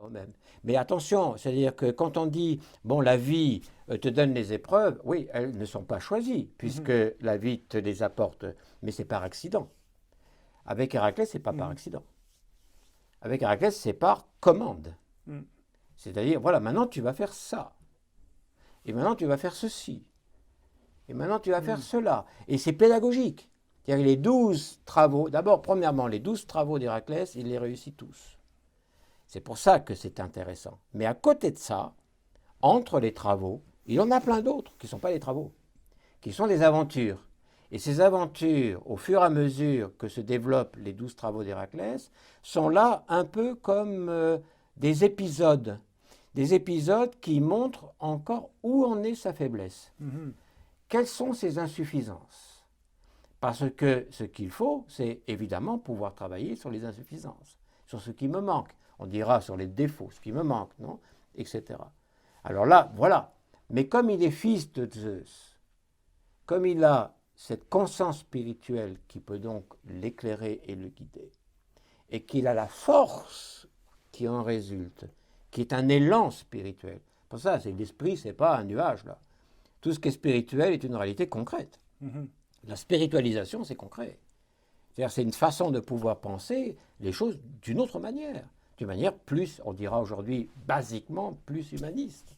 Même. Mais attention, c'est-à-dire que quand on dit, bon, la vie te donne les épreuves, oui, elles ne sont pas choisies, puisque Mhm, la vie te les apporte, mais c'est par accident. Avec Héraclès, c'est pas par mhm, accident. Avec Héraclès, c'est par commande. mhm, C'est-à-dire, voilà, maintenant tu vas faire ça, et maintenant tu vas faire ceci, et maintenant tu vas faire mhm, cela. Et c'est pédagogique. C'est-à-dire les 12 travaux, d'abord, premièrement, les 12 travaux d'Héraclès, il les réussit tous. C'est pour ça que c'est intéressant. Mais à côté de ça, entre les travaux, il y en a plein d'autres qui ne sont pas des travaux, qui sont des aventures. Et ces aventures, au fur et à mesure que se développent les 12 travaux d'Héraclès, sont là un peu comme des épisodes qui montrent encore où en est sa faiblesse. mhm. Quelles sont ses insuffisances? Parce que ce qu'il faut, c'est évidemment pouvoir travailler sur les insuffisances, sur ce qui me manque. On dira sur les défauts, ce qui me manque, non, etc. Alors là, voilà. Mais comme il est fils de Zeus, comme il a cette conscience spirituelle qui peut donc l'éclairer et le guider, et qu'il a la force qui en résulte, qui est un élan spirituel. Pour ça, c'est l'esprit, c'est pas un nuage là. Tout ce qui est spirituel est une réalité concrète. Mhm. La spiritualisation, c'est concret. C'est-à-dire, c'est une façon de pouvoir penser les choses d'une autre manière plus, on dira aujourd'hui, basiquement plus humaniste.